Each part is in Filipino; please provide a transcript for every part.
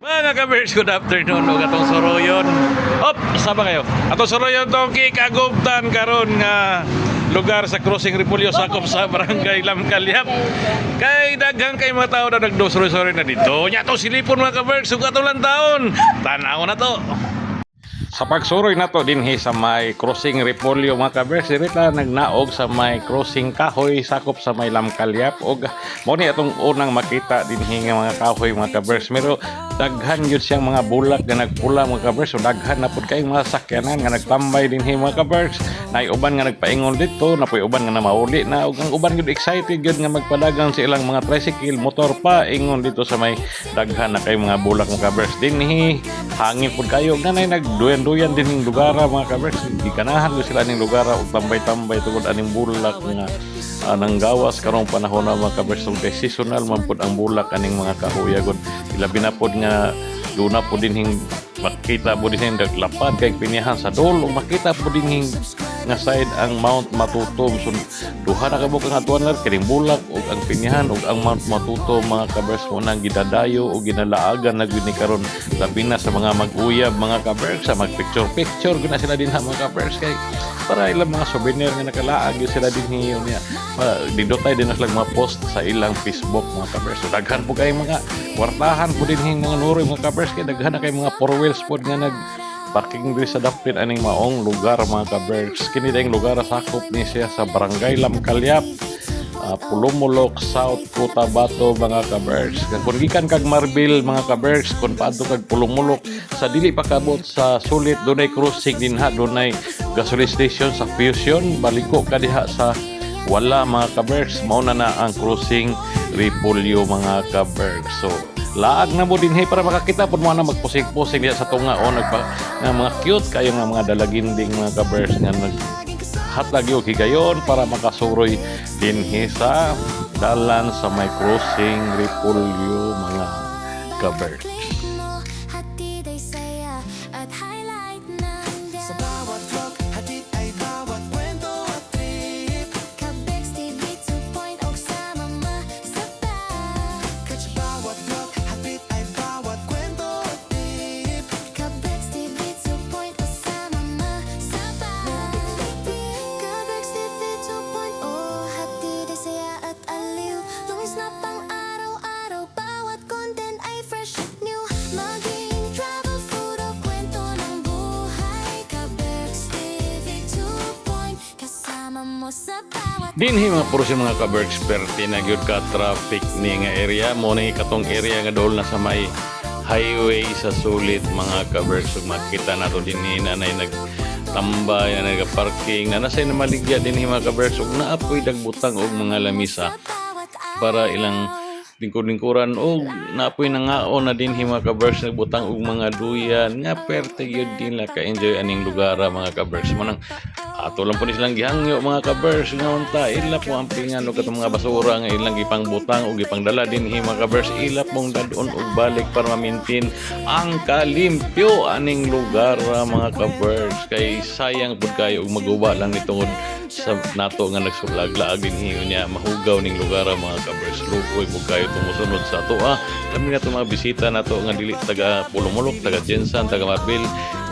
Mga kabers, good afternoon. Huwag atong soroyon. Op, isa ba kayo? Atong soroyon tong kikagubtan karon nga lugar sa Crossing Repulyo, sakop sa Barangay Lamcalyap. Kay daghang kay mga tao na nagdosoroy-soroy na dito. Nya to silipon mga kabers, ug atong lang taon. Tanaw na to. Sa pagsuroy na to dinhi sa may Crossing Repolyo mga kabers, dirita nagnaog sa may Crossing Kahoy sakop sa may Lamcalyap og mo ni atong unang makita dinhi nga mga kahoy mga kabers. Pero daghan yun siyang mga bulak nga nagpula mga kabers, so daghan na pud kayong mga sakyanan nga nagtambay dinhi mga kabers. Nay uban nga nagpaingon dito, napoy uban nga namauli na ug ang uban gyud excited gyud nga magpadagan sa ilang mga tricycle, motor pa ingon dito sa may daghan na kay mga bulak mga kabers. Dinhi hangin pud kayo nga nay nagduyan-duyan din ning lugara mga kabers. Gikanahan gyud sila ning lugara ug tambay-tambay tungod aning bulak nga nang gawas karong panahon na mga kabers. Kay seasonal man pud ang bulak aning mga kahoy gud. Ilabi na pud nga duna po dinhing makita po dinhing naglapad kay pinihan sa dol ug makita po dinhing nga side ang Mount Matutom. So duha na kabuk ang atuan lang kining bulak ug ang pinihan ug ang Mount Matutom mga kabers mo nang gidadayo ug ginalaagan na gyud ni karon labi na sa mga mag-uyab mga kabers sa mag-picture guna sila dinha mga kabers kay para ilang mga souvenir nga nakalaag yun sila dinhi niya. Didotay din na sila mga post sa ilang Facebook mga kabers. So daghan po kay mga kwartahan po dinhi mga nuroy mga kabers kay daghan na kay mga four wheels pod nga nag parking diri sa dapit aning maong lugar mga kabers. Kini dayong lugar sakop ni siya sa Barangay Lamcalyap, Pulumulok, South Cotabato mga kabers. Kung gikan kag Marbil mga kabers, kung paadto kag Pulumulok sa dili pa kabot sa sulit dunay crossing dinha, dunay gasoline station sa Fusion, baliko ka diha sa wala mga kabers. Mao na ang Crossing Repolyo mga kabers. So laag na mo dinhi para makakita pud mo na magpusig-pusig diha sa tunga o nga mga cute kayo nga mga dalaginding mga kabers nga naghatag yung higayon para makasuroy dinhi sa dalan sa may Crossing Repolyo mga kabers. Hatid ay saya at highlight ng sa bawat vlog. Hatid ay bawat kwento at trip. Kabex TV 2.0 sama masaba. Catch bawat vlog. Hatid ay bawat kwento at trip. Kabex TV 2.0 sama masaba. Kabex TV 2.0 hatid ay saya at aliw. Lumis na pang araw-araw, bawat content ay fresh at new. Maging travel, food o kwento ng buhay. Kabex TV 2.0 kasama mo sa bawat Dinhi mga purusin mga kabers, perti na gyud ka traffic ni nga area mo ni katong area nga dol na sa may highway sa sulit mga kabers. Ug makita nato dinhi na nagtambay na nagaparking na nasay na maligya dinhi mga kabers ug naapoy dagbutang og mga lamisa para ilang lingkod-lingkuran o naapoy nangaon na dinhi mga kabers nagbutang og mga duyan nga perte gyud din la ka-enjoy aning lugar mga kabers. Mo nang ato lang po ni silang gihangyo mga kabers nga unta ila po ang pingan og katong mga basura nga ilang gipang butang og gipang dala dinhi mga kabers. Ila pong dadon og balik para ma-maintain ang kalimpyo aning lugar mga kabers kay sayang pud kayo og maguba lang nitungod sa nato nga nagsulaglaag dinhi unya mahugaw ning lugar mga kabers. Lugoy pud kayo tumusunod sa ato kami na mga bisita nato nga dili taga Pulumulok, taga Jensan, taga Marbil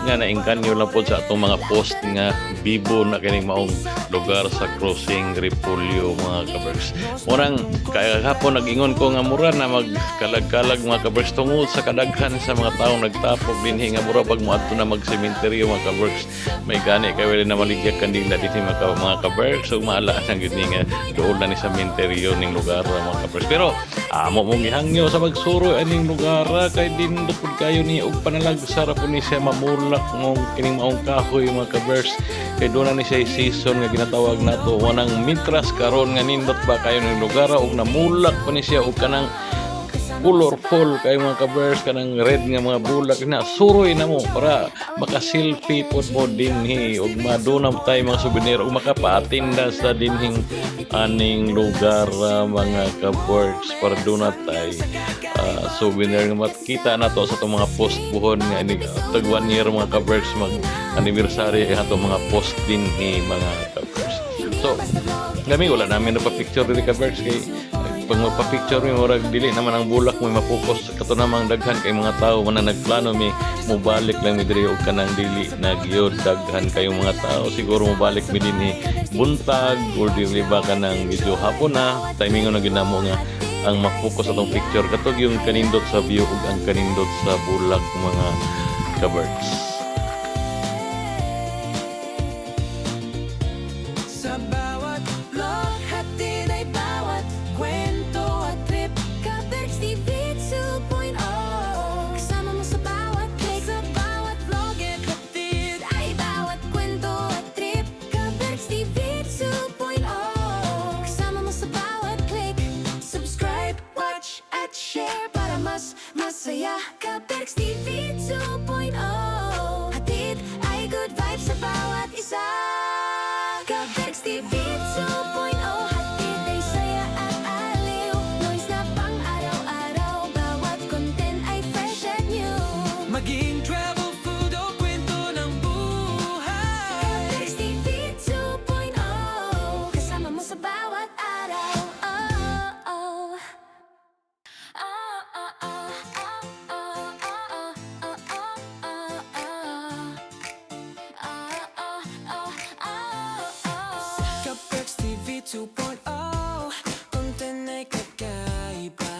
nga naingkanyo lang po sa atong mga post nga bibo na kining maong lugar sa Crossing Repolyo mga kabers. Murang kahapon nag-ingon ko nga mura na magkalag-kalag mga kabers tungod sa kadaghan sa mga taong nagtapok dinhi nga mura pag moadto na magsementeryo mga kabers. May gani kay wala na maligya kandila dinhi mga kabers ug maalaan ang gyud nga dool na ni sementeryo ning lugar mga kabers. Pero amo mong gihangyo sa magsuro aning lugar kay dindot pud kayo ni og panalagsara po ni siya mamulak ng kining maong kahoy mga kabers. Kay doon na ni siya season nga ginatawag nato wanang mitras karon nga nindot ba kayo ning lugar og namulak pa ni siya og kanang colorful kay mga kabers kanang red nga mga bulak na suroy na mo para maka-selfie pod mo dinhi og madunam tay mga souvenir og makapaatinda sa dinhing aning lugar mga kabers para dunat tay souvenir nga makita nato sa itong mga post buhon nga ini tag 1 year mga kabers mag anniversary ato mga post dinhi mga kabers. So kami wala namin na pa picture dili kabers kay pag magpa-picture mi murag dili naman ang bulak mo mapokus kato namang daghan kay mga tao man nagplano mi mobalik lang mi diri og kanang dili nagyod daghan kayong mga tao siguro mobalik mi dinhi buntag or dili ba kanang medyo hapon na timing na ginamo nga ang mapokus atong picture katog yung kanindot sa view ug ang kanindot sa bulak mga ka-birds. Sa bawat vlog, hatid ay bawat kwento at trip. Ka-Berks TV 2.0 Kasama mo sa bawat click. Sa bawat vlog at hatid ay bawat kwento at trip. Ka-Berks TV 2.0 Kasama mo sa bawat click. Subscribe, watch, at share para mas masaya. Ka-Berks TV 2.0 Hatid ay good vibes sa bawat isa. Ka-Berks TV 2.0 Hatid ay saya at aliw. Noise na pang araw-araw. Bawat content ay fresh and new. Maging travel, food o kwento ng buhay. Ka-Berks TV 2.0 Kasama mo sa bawat araw. Oh, oh. Oh, oh, oh, oh, oh, oh, oh, oh, oh, oh. Ka-Berks TV 2.0, content ay kakaiba.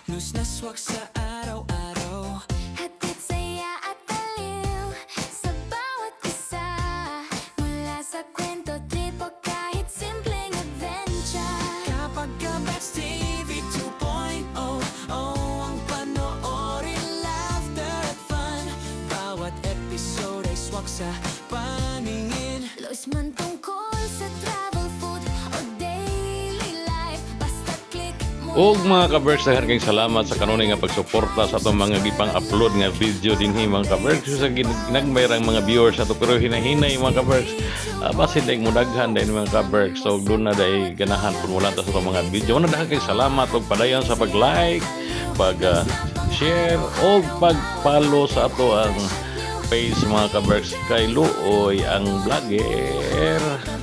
Luz na swak sa araw-araw. Hatid saya at aliw sa bawat isa. Mula sa kwento, trip o kahit simpleng adventure. Kapag Ka-Berks TV 2.0, oh, ang panoorin, laughter at fun. Bawat episode ay swak sa paningin. Lois man tungkol sa travel, food o daily life. Basta click mo. Og mga ka-Berks, daghan kayong salamat sa kanunay nga pagsuporta sa atong mga gipang upload nga video dinhi mga ka-Berks sa ginagmayrang mga viewers ato pero hinahinay mga ka-Berks. Basin dahil mo daghan dahil mga ka-Berks so doon na dahil ganahan kung wala ta sa atong mga video. Una daghan kayong salamat og padayon sa pag-like, pag-share o pag-follow sa ato ang page mga ka-Berks kay Luoy ang vlogger.